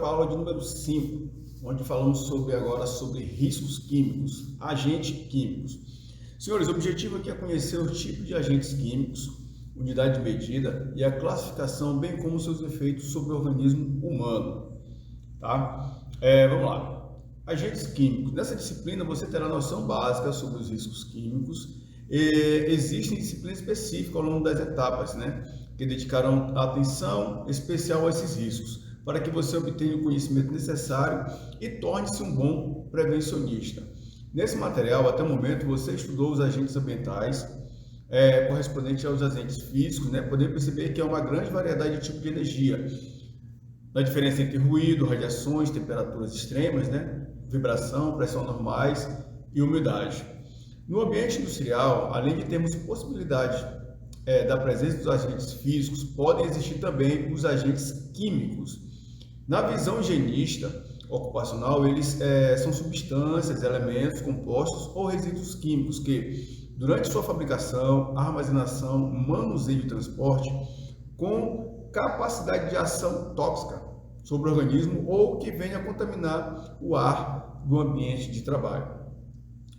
com a aula de número 5, onde falamos sobre riscos químicos, agentes químicos. Senhores, o objetivo aqui é conhecer o tipo de agentes químicos, unidade de medida e a classificação, bem como seus efeitos sobre o organismo humano. Tá? Vamos lá. Agentes químicos. Nessa disciplina você terá noção básica sobre os riscos químicos. Existem disciplinas específicas ao longo das etapas, que dedicarão atenção especial a esses riscos, para que você obtenha o conhecimento necessário e torne-se um bom prevencionista. Nesse material, até o momento, você estudou os agentes ambientais, correspondente aos agentes físicos, podendo perceber que há uma grande variedade de tipos de energia, a diferença entre ruído, radiações, temperaturas extremas, vibração, pressão normais e umidade. No ambiente industrial, além de termos possibilidade da presença dos agentes físicos, podem existir também os agentes químicos. Na visão higienista ocupacional, eles são substâncias, elementos, compostos ou resíduos químicos que, durante sua fabricação, armazenação, manuseio e transporte, com capacidade de ação tóxica sobre o organismo ou que venha a contaminar o ar do ambiente de trabalho.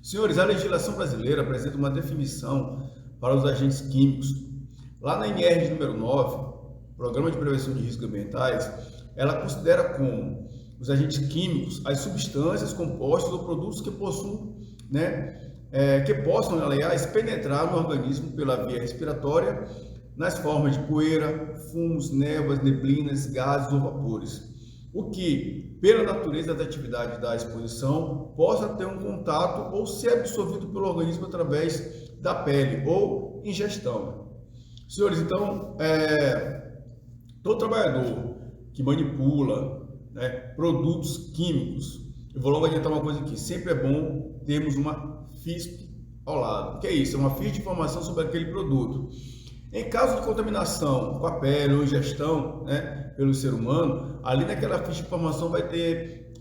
Senhores, a legislação brasileira apresenta uma definição para os agentes químicos. Lá na NR de número 9, Programa de Prevenção de Riscos Ambientais, ela considera como os agentes químicos as substâncias, compostos ou produtos que possuem, que possam, aliás, penetrar no organismo pela via respiratória, nas formas de poeira, fumos, névoas, neblinas, gases ou vapores, o que, pela natureza da atividade da exposição, possa ter um contato ou ser absorvido pelo organismo através da pele ou ingestão. Senhores, então, todo trabalhador que manipula produtos químicos, eu vou logo adiantar uma coisa aqui, sempre é bom termos uma FISP ao lado. O que é isso? É uma ficha de informação sobre aquele produto. Em caso de contaminação com a pele ou ingestão pelo ser humano, ali naquela ficha de informação vai ter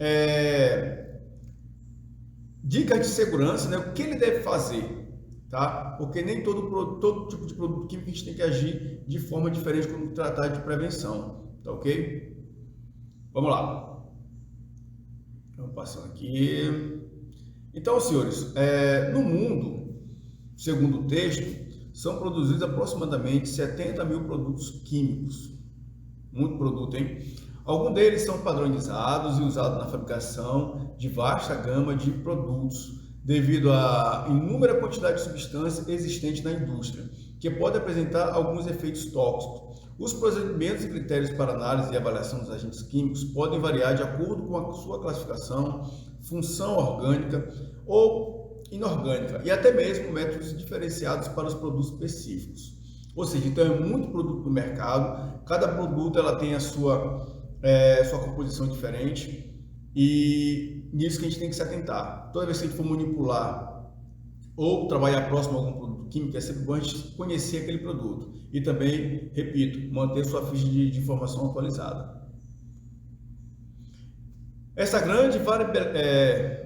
dicas de segurança, o que ele deve fazer, tá? Porque nem todo tipo de produto químico a gente tem que agir de forma diferente quando tratar de prevenção, tá ok? Vamos lá. Vamos passando aqui. Então, senhores, no mundo, segundo o texto, são produzidos aproximadamente 70 mil produtos químicos. Muito produto, hein? Alguns deles são padronizados e usados na fabricação de vasta gama de produtos, devido à inúmera quantidade de substâncias existentes na indústria, que pode apresentar alguns efeitos tóxicos. Os procedimentos e critérios para análise e avaliação dos agentes químicos podem variar de acordo com a sua classificação, função orgânica ou inorgânica e até mesmo métodos diferenciados para os produtos específicos. Ou seja, então é muito produto no mercado, cada produto ela tem a sua composição diferente e nisso que a gente tem que se atentar. Toda vez que a gente for manipular ou trabalhar próximo a algum produto químico, é sempre bom a gente conhecer aquele produto e também, repito, manter sua ficha de informação atualizada. Essa grande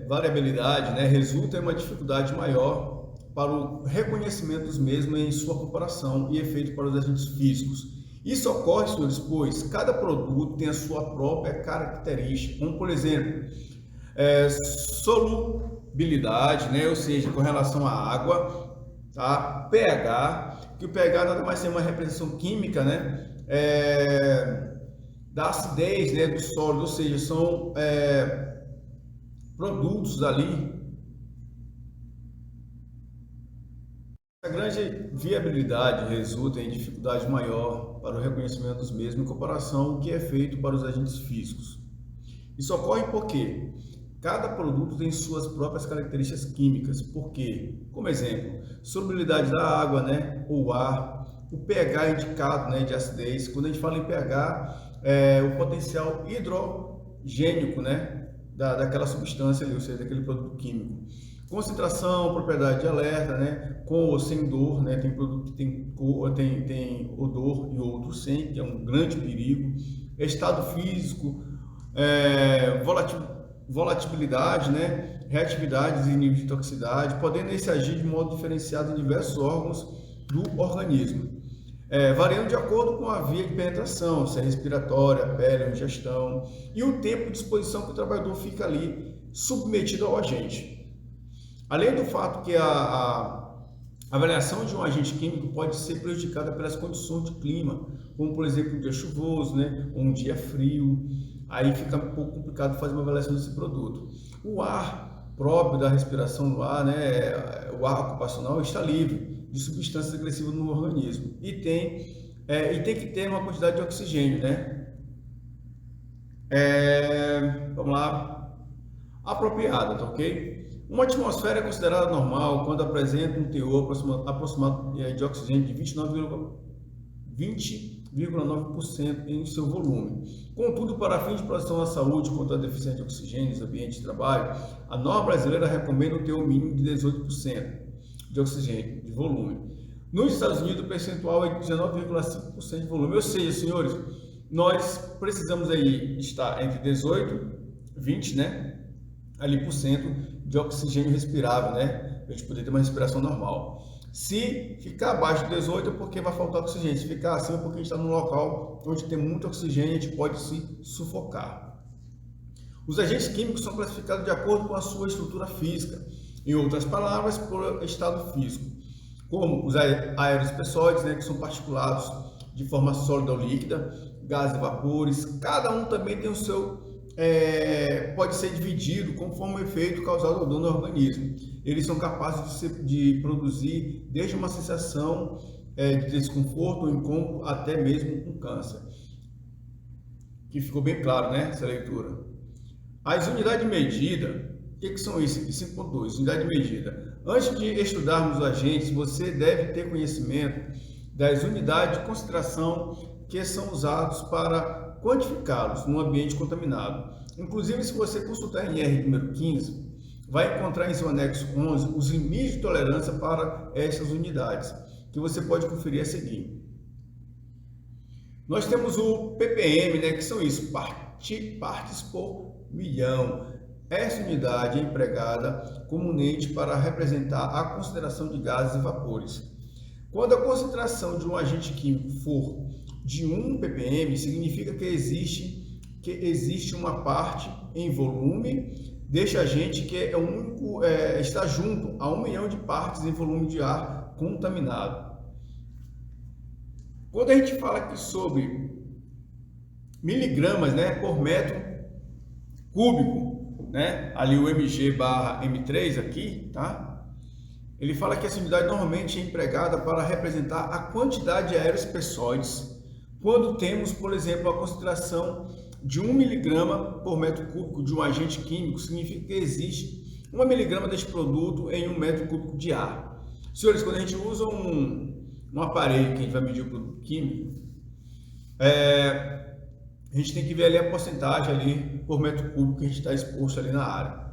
variabilidade resulta em uma dificuldade maior para o reconhecimento dos mesmos em sua comparação e efeito para os agentes físicos. Isso ocorre, senhores, pois cada produto tem a sua própria característica, como por exemplo, solubilidade, ou seja, com relação à água, tá? pH, que o pH nada mais é uma representação química, da acidez do sólido, ou seja, são produtos ali. A grande viabilidade resulta em dificuldade maior para o reconhecimento dos mesmos em comparação ao que é feito para os agentes físicos. Isso ocorre porque cada produto tem suas próprias características químicas, porque, como exemplo, solubilidade da água, ou ar, o pH indicado, de acidez. Quando a gente fala em pH, o potencial hidrogênico, daquela substância ali, ou seja, daquele produto químico. Concentração, propriedade de alerta, com ou sem dor, tem produto que tem odor e outros sem, que é um grande perigo. Estado físico, volatilidade, reatividades e nível de toxicidade, podendo esse agir de modo diferenciado em diversos órgãos do organismo. variando de acordo com a via de penetração, se é respiratória, pele ou ingestão, e o tempo de exposição que o trabalhador fica ali submetido ao agente. Além do fato que a avaliação de um agente químico pode ser prejudicada pelas condições de clima, como por exemplo um dia chuvoso, né, ou um dia frio, aí fica um pouco complicado fazer uma avaliação desse produto. O ar próprio da respiração do ar, né, o ar ocupacional está livre de substâncias agressivas no organismo e tem que ter uma quantidade de oxigênio, né? Vamos lá, apropriada, tá ok? Uma atmosfera é considerada normal quando apresenta um teor aproximado de oxigênio de 20,9% em seu volume. Contudo, para fins de proteção à saúde contra a deficiência de oxigênio nos ambientes de trabalho, a norma brasileira recomenda um teor mínimo de 18% de oxigênio de volume. Nos Estados Unidos, o percentual é de 19,5% de volume. Ou seja, senhores, nós precisamos aí estar entre 18 e 20, né, ali por cento de oxigênio respirável, né, para a gente poder ter uma respiração normal. Se ficar abaixo de 18 é porque vai faltar oxigênio. Se ficar acima é porque a gente está num local onde tem muito oxigênio e a gente pode se sufocar. Os agentes químicos são classificados de acordo com a sua estrutura física. Em outras palavras, por estado físico, como os aeroespessóides, né, que são particulados de forma sólida ou líquida, gases e vapores. Cada um também tem o seu, pode ser dividido conforme o efeito causado ao dano ao organismo. Eles são capazes de produzir desde uma sensação de desconforto ou incômodo até mesmo um câncer. Que ficou bem claro, né, essa leitura. As unidades de medida. O que são isso aqui? 5.2, unidade de medida. Antes de estudarmos os agentes, você deve ter conhecimento das unidades de concentração que são usados para quantificá-los no ambiente contaminado. Inclusive, se você consultar em R número 15, vai encontrar em seu anexo 11 os limites de tolerância para essas unidades, que você pode conferir a seguir. Nós temos o ppm, né, que são isso, partes por milhão. Essa unidade é empregada comumente para representar a concentração de gases e vapores. Quando a concentração de um agente químico for de 1 ppm, significa que existe uma parte em volume deste agente que é único, está junto a 1 milhão de partes em volume de ar contaminado. Quando a gente fala aqui sobre miligramas, né, por metro cúbico, né, ali o mg/m3 aqui, tá? Ele fala que essa unidade normalmente é empregada para representar a quantidade de aeroespessóides quando temos, por exemplo, a concentração de 1 miligrama por metro cúbico de um agente químico, significa que existe 1 miligrama deste produto em 1 metro cúbico de ar. Senhores, quando a gente usa um aparelho que a gente vai medir o produto químico, a gente tem que ver ali a porcentagem ali por metro cúbico que a gente está exposto ali na área.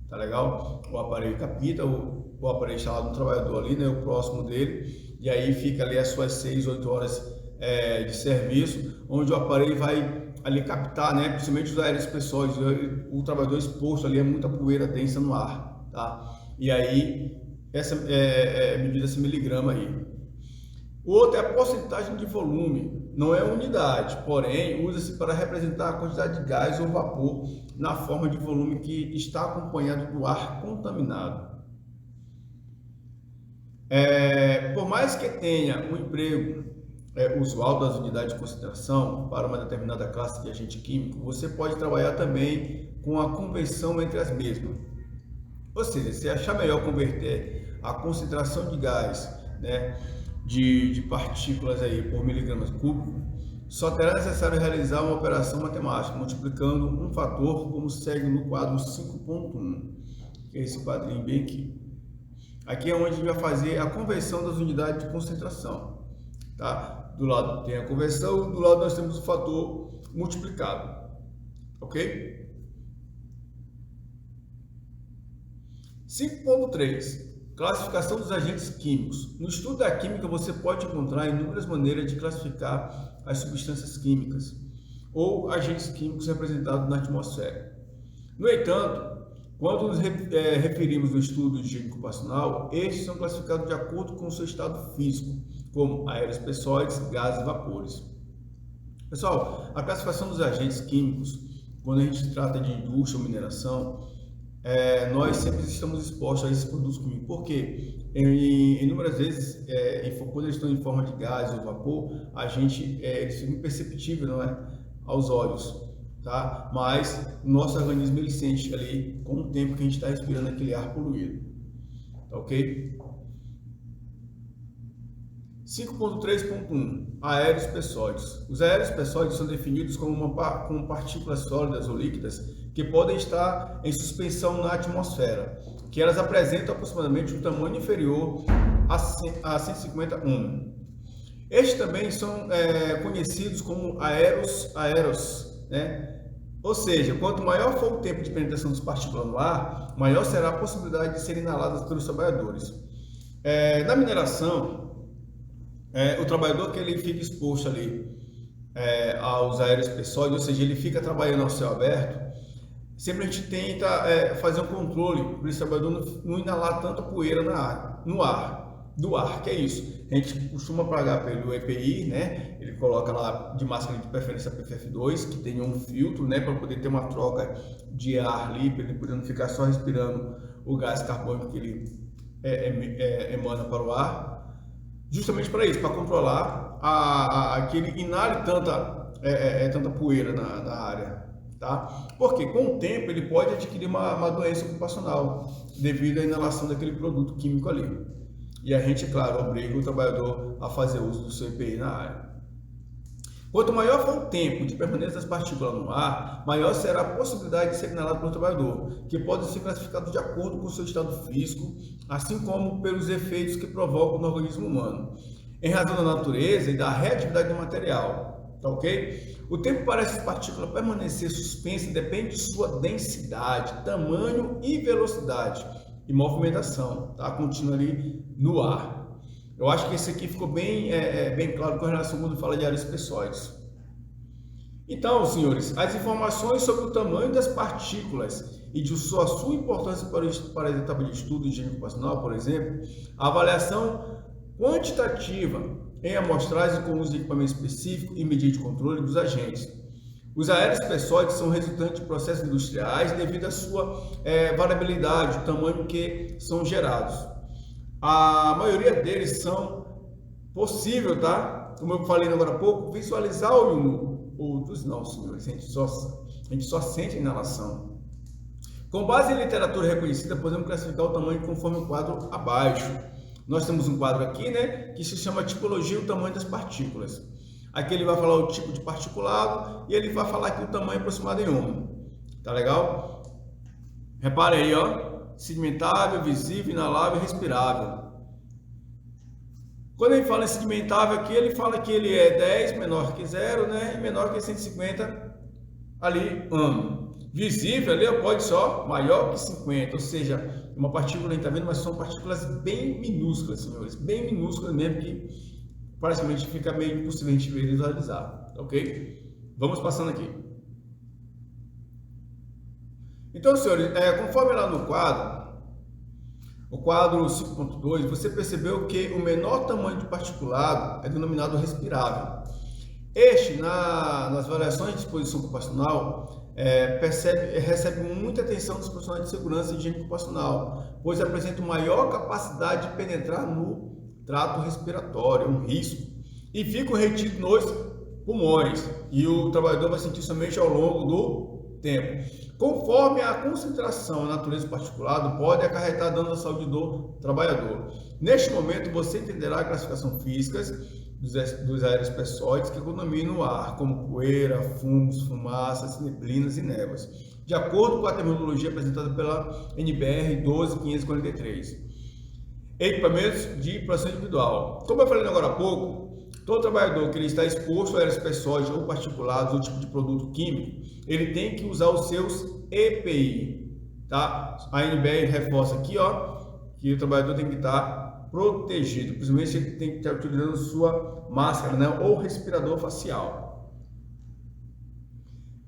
Tá legal? O aparelho capta, o aparelho instalado no trabalhador ali, né, o próximo dele, e aí fica ali as suas 6, 8 horas de serviço, onde o aparelho vai ali captar, né, principalmente os aeroespessóides, o trabalhador exposto ali é muita poeira densa no ar, tá? E aí, essa medida esse miligrama aí. O outro é a porcentagem de volume, não é unidade, porém usa-se para representar a quantidade de gás ou vapor na forma de volume que está acompanhado do ar contaminado. Por mais que tenha um emprego usual das unidades de concentração para uma determinada classe de agente químico, você pode trabalhar também com a conversão entre as mesmas. Ou seja, se achar melhor converter a concentração de gás, né, de partículas aí por miligramas cúbicos, só terá necessário realizar uma operação matemática, multiplicando um fator, como segue no quadro 5.1, que é esse quadrinho bem aqui. Aqui é onde a gente vai fazer a conversão das unidades de concentração, tá? Do lado tem a conversão, do lado nós temos o fator multiplicado, ok? 5.3. Classificação dos agentes químicos. No estudo da química, você pode encontrar inúmeras maneiras de classificar as substâncias químicas ou agentes químicos representados na atmosfera. No entanto, quando nos referimos ao estudo de higiene ocupacional, estes são classificados de acordo com o seu estado físico, como aerospessóides, gases e vapores. Pessoal, a classificação dos agentes químicos, quando a gente trata de indústria ou mineração, nós sempre estamos expostos a esses produtos químicos. Por quê? Inúmeras vezes, quando eles estão em forma de gás ou vapor, eles ficam imperceptíveis, não é? Aos olhos, tá? Mas o nosso organismo ele sente ali com o tempo que a gente está respirando aquele ar poluído, tá ok? 5.3.1 Aerospessóides. Os aerospessóides são definidos como partículas sólidas ou líquidas que podem estar em suspensão na atmosfera, que elas apresentam aproximadamente um tamanho inferior a 150 ohm. Estes também são conhecidos como aeros, né? Ou seja, quanto maior for o tempo de penetração das partículas no ar, maior será a possibilidade de serem inaladas pelos trabalhadores. Na mineração, o trabalhador que ele fica exposto ali aos aerospessóides, ou seja, ele fica trabalhando ao céu aberto, sempre a gente tenta fazer um controle para esse trabalhador não inalar tanta poeira do ar, que é isso. A gente costuma pagar pelo EPI, né? Ele coloca lá de máscara de preferência PFF2, que tem um filtro, né, para poder ter uma troca de ar ali, para ele poder não ficar só respirando o gás carbônico que ele emana para o ar. Justamente para isso, para controlar que ele inale tanta poeira na área, tá? Porque com o tempo ele pode adquirir uma doença ocupacional devido à inalação daquele produto químico ali. E a gente, claro, obriga o trabalhador a fazer uso do seu EPI na área. Quanto maior for o tempo de permanência das partículas no ar, maior será a possibilidade de ser inalado pelo trabalhador, que podem ser classificados de acordo com o seu estado físico, assim como pelos efeitos que provocam no organismo humano, em razão da natureza e da reatividade do material, tá ok? O tempo para essas partículas permanecer suspensas depende de sua densidade, tamanho e velocidade e movimentação, tá? Contínua ali no ar. Eu acho que esse aqui ficou bem claro com relação quando fala de aerospessóides. Então, senhores, as informações sobre o tamanho das partículas e de sua importância para a etapa de estudo de higiene ocupacional, por exemplo, a avaliação quantitativa em amostragem com uso de equipamento específico e medida de controle dos agentes. Os aerospessóides são resultantes de processos industriais devido à sua variabilidade, o tamanho que são gerados. A maioria deles são possível, tá? Como eu falei agora há pouco, visualizar o olho nu. Outros não, senhores. A gente só sente a inalação. Com base em literatura reconhecida, podemos classificar o tamanho conforme o quadro abaixo. Nós temos um quadro aqui, né, que se chama tipologia o tamanho das partículas. Aqui ele vai falar o tipo de particulado e ele vai falar aqui o tamanho aproximado em ohm. Tá legal? Repare aí, ó. Sedimentável, visível, inalável e respirável. Quando ele fala em sedimentável aqui, ele fala que ele é 10 menor que 0, né, e menor que 150 ali, visível ali pode só maior que 50, ou seja, uma partícula, a gente está vendo, mas são partículas bem minúsculas, senhores, bem minúsculas mesmo, que praticamente fica meio impossível a gente visualizar, ok? Vamos passando aqui. Então, senhores, conforme lá no quadro, o quadro 5.2, você percebeu que o menor tamanho de particulado é denominado respirável. Este, nas variações de disposição ocupacional, recebe muita atenção dos profissionais de segurança e higiene ocupacional, pois apresenta maior capacidade de penetrar no trato respiratório, um risco, e ficam retidos nos pulmões, e o trabalhador vai sentir somente ao longo do tempo. Conforme a concentração na natureza do particulado, pode acarretar danos à saúde do trabalhador. Neste momento, você entenderá a classificação física dos aerospessóides que contaminam o ar, como poeira, fumos, fumaças, neblinas e névoas, de acordo com a terminologia apresentada pela NBR 12543. Equipamentos de proteção individual. Como eu falei agora há pouco, todo trabalhador que ele está exposto a aerospessóides ou particulados ou tipo de produto químico, ele tem que usar os seus EPI, tá? A NBR reforça aqui, ó, que o trabalhador tem que estar protegido, principalmente ele tem que estar utilizando sua máscara, né, ou respirador facial.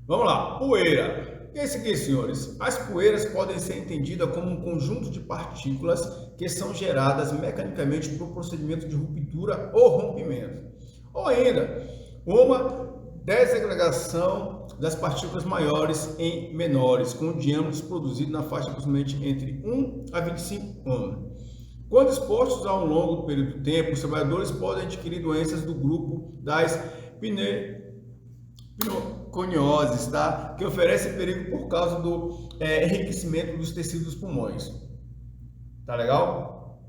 Vamos lá, poeira. que é isso aqui, senhores? As poeiras podem ser entendidas como um conjunto de partículas que são geradas mecanicamente por procedimento de ruptura ou rompimento, ou ainda uma desagregação das partículas maiores em menores, com diâmetros produzidos na faixa aproximadamente entre 1 a 25 ohms. Quando expostos a um longo período de tempo, os trabalhadores podem adquirir doenças do grupo das pneumoconioses, tá? Que oferecem perigo por causa do enriquecimento dos tecidos dos pulmões. Tá legal?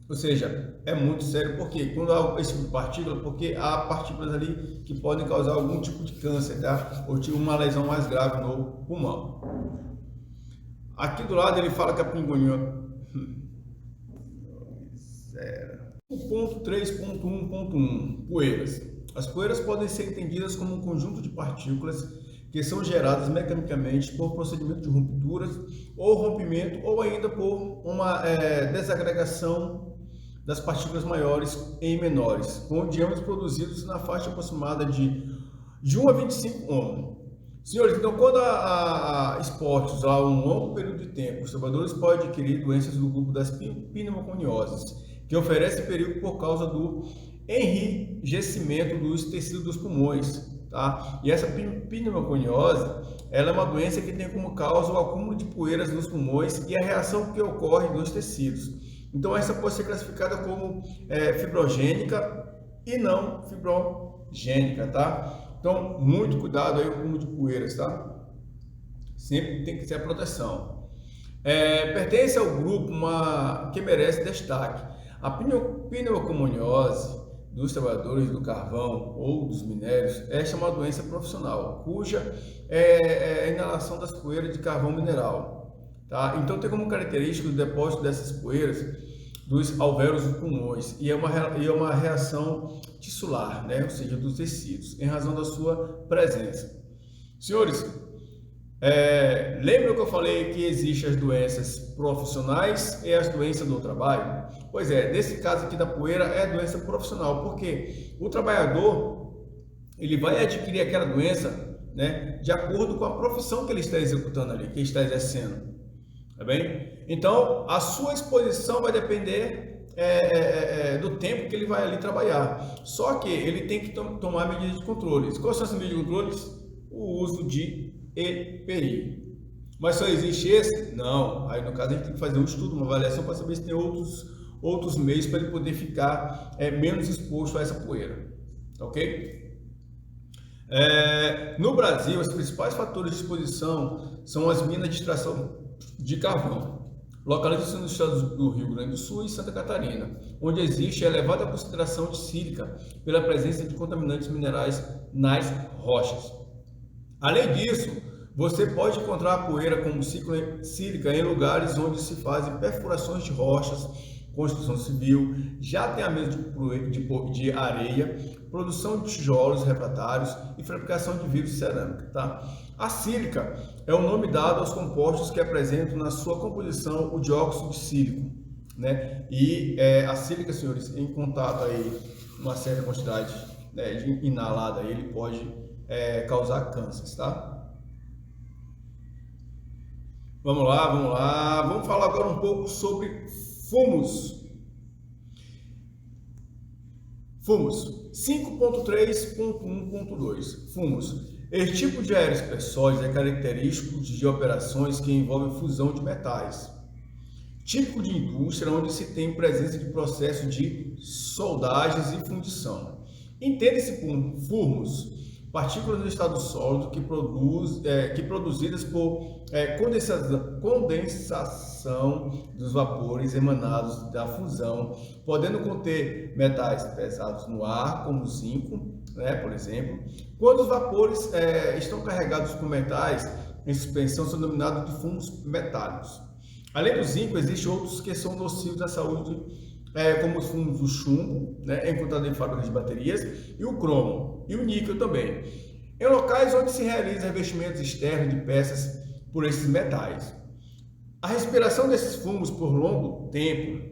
Ou seja, é muito sério, porque quando há esse tipo de partícula, porque há partículas ali que podem causar algum tipo de câncer, tá? Ou tipo uma lesão mais grave no pulmão. Aqui do lado ele fala que a pneumonia... O ponto 3.1.1, poeiras. As poeiras podem ser entendidas como um conjunto de partículas que são geradas mecanicamente por procedimento de rupturas ou rompimento, ou ainda por uma desagregação das partículas maiores em menores, com diâmetros produzidos na faixa aproximada de 1 a 25 ohms. Senhores, então quando há expostos a um longo período de tempo, os trabalhadores podem adquirir doenças do grupo das pneumoconioses, que oferece perigo por causa do enrijecimento dos tecidos dos pulmões, tá? E essa pneumoconiose, ela é uma doença que tem como causa o acúmulo de poeiras nos pulmões e a reação que ocorre nos tecidos. Então essa pode ser classificada como fibrogênica e não fibrogênica, tá? Então muito cuidado aí com o acúmulo de poeiras, tá? Sempre tem que ter a proteção. Pertence ao grupo que merece destaque. A pneumoconiose dos trabalhadores do carvão ou dos minérios é chamada doença profissional, cuja inalação das poeiras de carvão mineral. Tá? Então tem como característica o depósito dessas poeiras dos alvéolos dos pulmões e é uma reação tissular, né? Ou seja, dos tecidos, em razão da sua presença. Senhores, lembra que eu falei que existem as doenças profissionais e as doenças do trabalho? Pois nesse caso aqui da poeira é doença profissional, porque o trabalhador ele vai adquirir aquela doença, né, de acordo com a profissão que ele está executando ali, que ele está exercendo, tá bem? Então a sua exposição vai depender do tempo que ele vai ali trabalhar. Só que ele tem que tomar medidas de controle. Quais são as medidas de controle? O uso de EPI. Mas só existe esse? Não. Aí no caso a gente tem que fazer um estudo, uma avaliação para saber se tem outros meios para ele poder ficar menos exposto a essa poeira. Ok? No Brasil, os principais fatores de exposição são as minas de extração de carvão, localizadas nos estados do Rio Grande do Sul e Santa Catarina, onde existe elevada concentração de sílica pela presença de contaminantes minerais nas rochas. Além disso, você pode encontrar poeira como sílica em lugares onde se fazem perfurações de rochas, construção civil, jateamento de areia, produção de tijolos refratários e fabricação de vidro e cerâmica. Tá? A sílica é o nome dado aos compostos que apresentam na sua composição o dióxido de sílico, né? E a sílica, senhores, em contato aí uma certa quantidade inalada, ele pode causar cânceres, tá? Vamos lá, vamos falar agora um pouco sobre fumos. Fumos 5.3.1.2. Fumos. Este tipo de aerossóis é característico de operações que envolvem fusão de metais. Típico de indústria onde se tem presença de processo de soldagens e fundição. Entende-se por fumos partículas no estado sólido que produzidas por condensação dos vapores emanados da fusão, podendo conter metais pesados no ar, como o zinco, né, por exemplo. Quando os vapores estão carregados com metais em suspensão, são denominados de fumos metálicos. Além do zinco, existem outros que são nocivos à saúde, como os fumos do chumbo, né, encontrado em fábricas de baterias, e o cromo, e o níquel também, em locais onde se realiza revestimentos externos de peças por esses metais. A respiração desses fumos por longo tempo,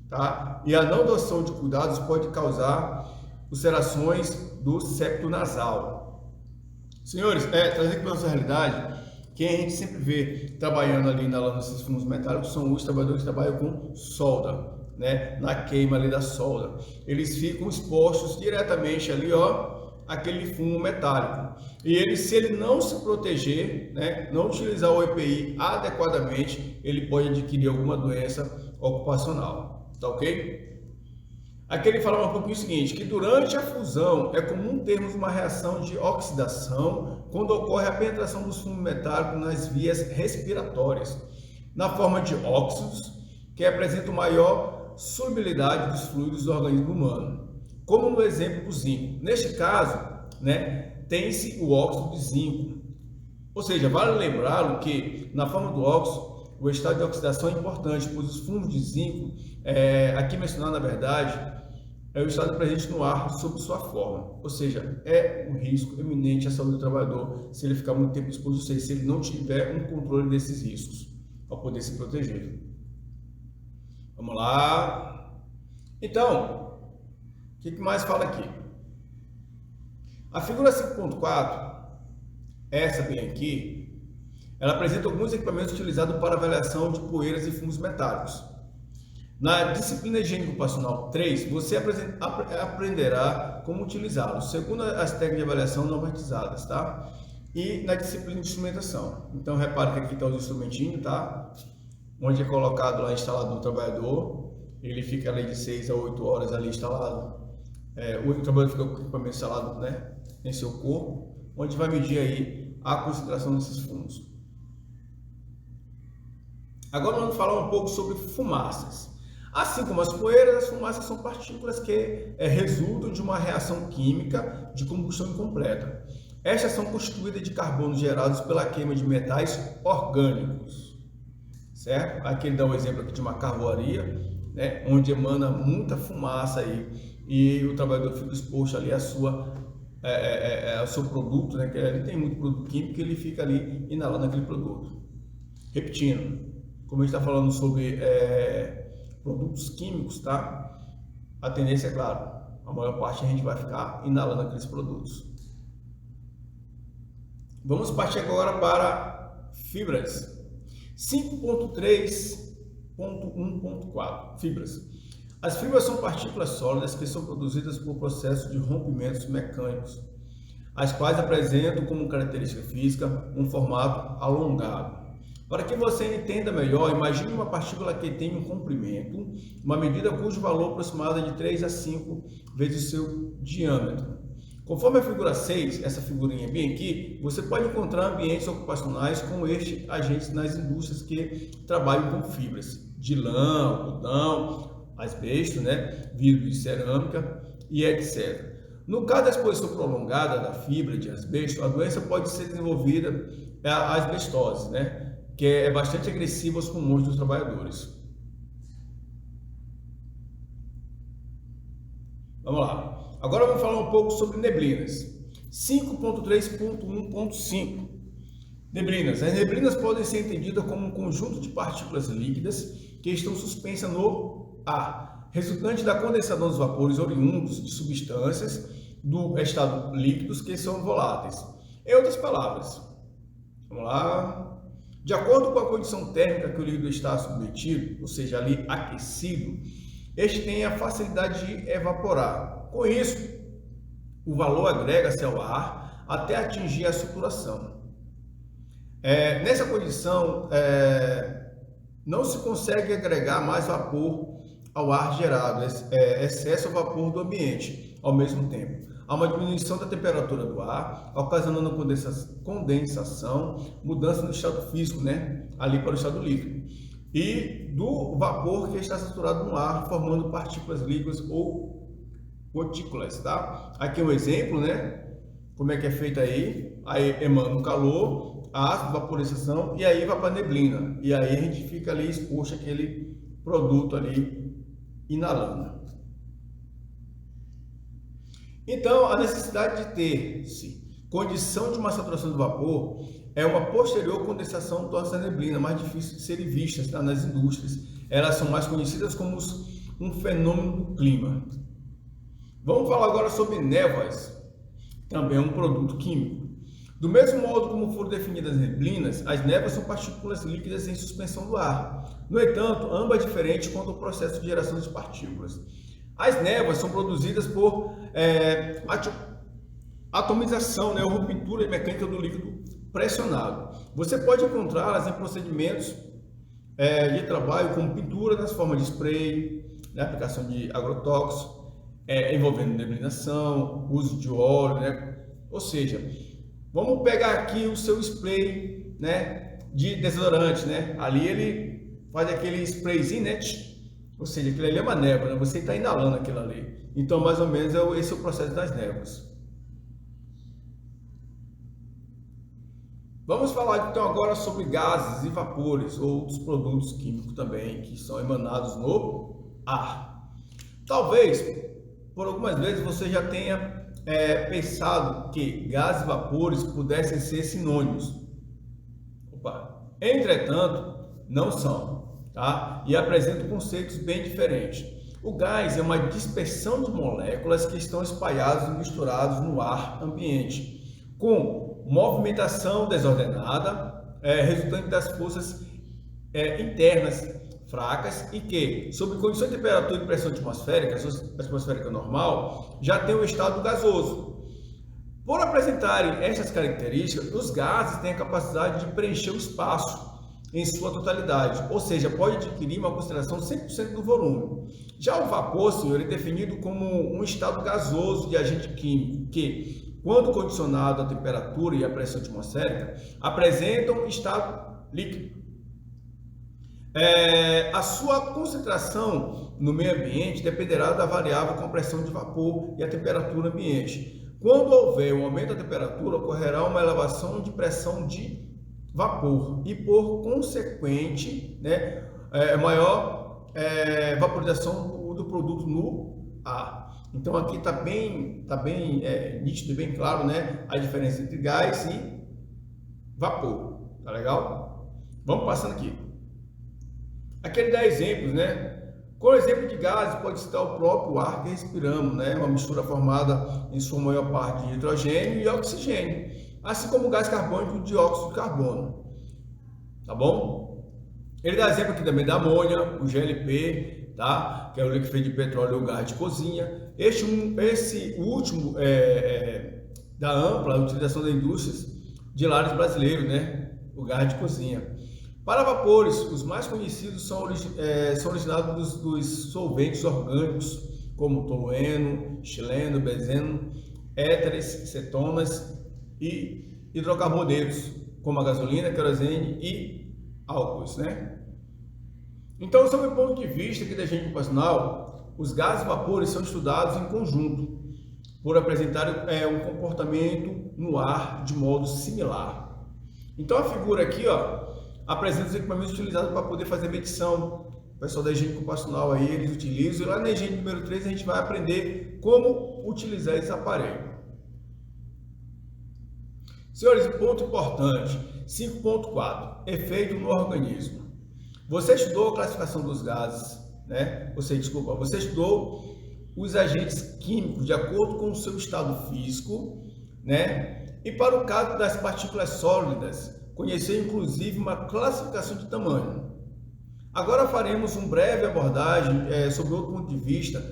tá, e a não adoção de cuidados pode causar ulcerações do septo nasal. Senhores, trazer aqui para a nossa realidade Quem a gente sempre vê trabalhando ali inalando esses fumos metálicos são os trabalhadores que trabalham com solda, né? Na queima ali da solda. Eles ficam expostos diretamente ali, ó, aquele fumo metálico. E ele, se ele não se proteger, né, não utilizar o EPI adequadamente, ele pode adquirir alguma doença ocupacional, tá ok? Aqui ele fala um pouquinho o seguinte, que durante a fusão é comum termos uma reação de oxidação quando ocorre a penetração dos fumos metálicos nas vias respiratórias, na forma de óxidos, que apresentam maior solubilidade dos fluidos do organismo humano, como no exemplo do zinco. Neste caso, né, tem-se o óxido de zinco. Ou seja, vale lembrá-lo que na forma do óxido, o estado de oxidação é importante, pois os fumos de zinco, aqui mencionado na verdade, é o estado presente no ar sob sua forma, ou seja, é um risco eminente à saúde do trabalhador se ele ficar muito tempo exposto, ou seja, se ele não tiver um controle desses riscos, para poder se proteger. Vamos lá. Então, o que mais fala aqui? A figura 5.4, essa bem aqui, ela apresenta alguns equipamentos utilizados para avaliação de poeiras e fumos metálicos. Na disciplina de higiene ocupacional 3, você aprenderá como utilizá-los, segundo as técnicas de avaliação normatizadas, tá? E na disciplina de instrumentação. Então, repare que aqui está os instrumentinhos, tá? Onde é colocado lá instalado no trabalhador, ele fica ali de 6 a 8 horas ali instalado. O trabalhador fica com o equipamento instalado, né, em seu corpo, onde vai medir aí a concentração desses fumos. Agora vamos falar um pouco sobre fumaças. Assim como as poeiras, as fumaças são partículas que resultam de uma reação química de combustão incompleta. Estas são constituídas de carbono gerados pela queima de metais orgânicos, certo? Aqui ele dá um exemplo aqui de uma carvoaria, né, onde emana muita fumaça aí e o trabalhador fica exposto ali ao seu produto, né, que ele tem muito produto químico, ele fica ali inalando aquele produto. Repetindo, como a gente está falando sobre produtos químicos, tá? A tendência é claro, a maior parte a gente vai ficar inalando aqueles produtos. Vamos partir agora para fibras. 5.3.1.4 fibras. As fibras são partículas sólidas que são produzidas por processo de rompimentos mecânicos, as quais apresentam como característica física um formato alongado. Para que você entenda melhor, imagine uma partícula que tem um comprimento, uma medida cujo valor aproximado é de 3 a 5 vezes o seu diâmetro. Conforme a figura 6, essa figurinha bem aqui, você pode encontrar ambientes ocupacionais com estes agentes nas indústrias que trabalham com fibras de lã, algodão, asbesto, né, vidro de cerâmica e etc. No caso da exposição prolongada da fibra de asbesto, a doença pode ser desenvolvida, a asbestose, né, que é bastante agressiva aos pulmões dos trabalhadores. Vamos lá. Agora vamos falar um pouco sobre neblinas. 5.3.1.5 Neblinas. As neblinas podem ser entendidas como um conjunto de partículas líquidas que estão suspensas no ar, resultante da condensação dos vapores oriundos de substâncias do estado líquidos que são voláteis. Em outras palavras, vamos lá. De acordo com a condição térmica que o líquido está submetido, ou seja, ali aquecido, este tem a facilidade de evaporar. Com isso, o valor agrega-se ao ar até atingir a saturação. Nessa condição, não se consegue agregar mais vapor ao ar gerado, excesso ao vapor do ambiente ao mesmo tempo. Há uma diminuição da temperatura do ar, ocasionando condensação, mudança no estado físico, né, ali para o estado líquido, e do vapor que está saturado no ar, formando partículas líquidas ou gotículas, tá? Aqui um exemplo, né, como é que é feito aí emana o calor, a vaporização, e aí vai para a neblina, e aí a gente fica ali exposto àquele produto ali inalando. Então, a necessidade de ter-se condição de uma saturação do vapor é uma posterior condensação torna essa neblina mais difícil de serem vistas, tá, nas indústrias. Elas são mais conhecidas como um fenômeno do clima. Vamos falar agora sobre névoas, também é um produto químico. Do mesmo modo como foram definidas as neblinas, as névoas são partículas líquidas em suspensão do ar. No entanto, ambas diferentes quanto ao processo de geração de partículas. As névoas são produzidas por atomização, ou ruptura mecânica do líquido pressionado. Você pode encontrá-las em procedimentos de trabalho como pintura nas formas de spray, aplicação de agrotóxicos, envolvendo neblinação, uso de óleo, ou seja, vamos pegar aqui o seu spray, de desodorante, ali ele faz aquele sprayzinho, ou seja, aquilo ali é uma névoa, você está inalando aquilo ali. Então, mais ou menos, esse é o processo das névoas. Vamos falar então agora sobre gases e vapores ou outros produtos químicos também que são emanados no ar. Talvez, por algumas vezes, você já tenha pensado que gases e vapores pudessem ser sinônimos. Entretanto, não são, tá? E apresentam conceitos bem diferentes. O gás é uma dispersão de moléculas que estão espalhadas e misturadas no ar ambiente, com movimentação desordenada, resultante das forças internas fracas e que, sob condições de temperatura e pressão atmosférica normal, já tem o estado gasoso. Por apresentarem estas características, os gases têm a capacidade de preencher o espaço em sua totalidade, ou seja, pode adquirir uma concentração de 100% do volume. Já o vapor, senhor, é definido como um estado gasoso de agente químico que, quando condicionado à temperatura e à pressão atmosférica, apresentam estado líquido. A sua concentração no meio ambiente dependerá da variável compressão de vapor e a temperatura ambiente. Quando houver um aumento da temperatura, ocorrerá uma elevação de pressão de vapor e, por consequente, maior vaporização do produto no ar. Então aqui está bem nítido e bem claro, a diferença entre gás e vapor. Tá legal? Vamos passando aqui. Aqui ele dá exemplos, Com exemplo de gases, pode citar o próprio ar que respiramos, uma mistura formada em sua maior parte de hidrogênio e oxigênio, assim como o gás carbônico e o dióxido de carbono. Tá bom? Ele dá exemplo aqui também da amônia, o GLP, tá? Que é o liquefeito de petróleo ou gás de cozinha. Esse último da ampla utilização das indústrias de lares brasileiros, o gás de cozinha. Para vapores, os mais conhecidos são originados dos solventes orgânicos, como tolueno, xileno, benzeno, éteres, cetonas e hidrocarbonetos, como a gasolina, querosene e álcools, Então, sob o ponto de vista aqui da engenharia ocupacional, os gases e vapores são estudados em conjunto, por apresentar um comportamento no ar de modo similar. Então, a figura aqui, apresenta os equipamentos utilizados para poder fazer medição. O pessoal da engenharia ocupacional aí, eles utilizam. E lá na engenharia número 3 a gente vai aprender como utilizar esse aparelho. Senhores, ponto importante, 5.4, efeito no organismo. Você estudou a classificação dos gases, Você estudou os agentes químicos de acordo com o seu estado físico, E para o caso das partículas sólidas, conhecer inclusive uma classificação de tamanho. Agora faremos uma breve abordagem sobre outro ponto de vista,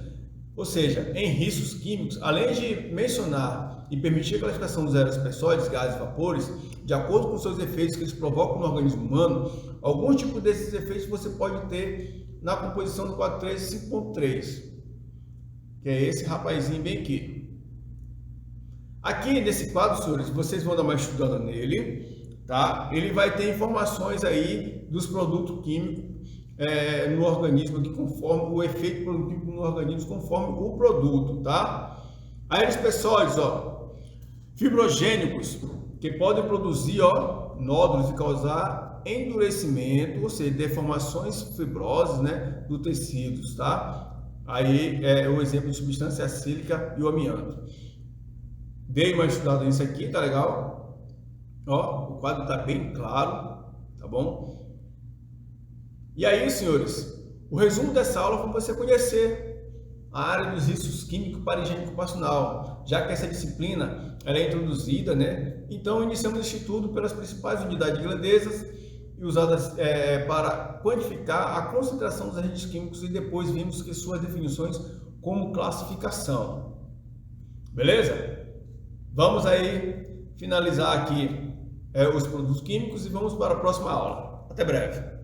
ou seja, em riscos químicos, além de mencionar e permitir a classificação dos aerossóis, gases e vapores, de acordo com seus efeitos que eles provocam no organismo humano, alguns tipos desses efeitos você pode ter na composição do quadro 5.3, que é esse rapazinho bem aqui. Aqui nesse quadro, senhores, vocês vão dar uma estudada nele, tá? Ele vai ter informações aí dos produtos químicos no organismo, aqui conforme o efeito produtivo no organismo, conforme o produto, tá? Aerossóis, fibrogênicos, que podem produzir, nódulos e causar endurecimento, ou seja, deformações fibrosas, do tecidos, tá? Aí é o exemplo de substância acílica e o amianto. Dei uma estudada nisso aqui, tá legal? O quadro está bem claro, tá bom? E aí, senhores, o resumo dessa aula foi você conhecer a área dos riscos químicos para a higiene ocupacional. já que essa disciplina ela é introduzida, né? Então iniciamos este estudo pelas principais unidades grandezas e usadas para quantificar a concentração dos agentes químicos e depois vimos que suas definições como classificação. Beleza? Vamos aí finalizar aqui os produtos químicos e vamos para a próxima aula. Até breve.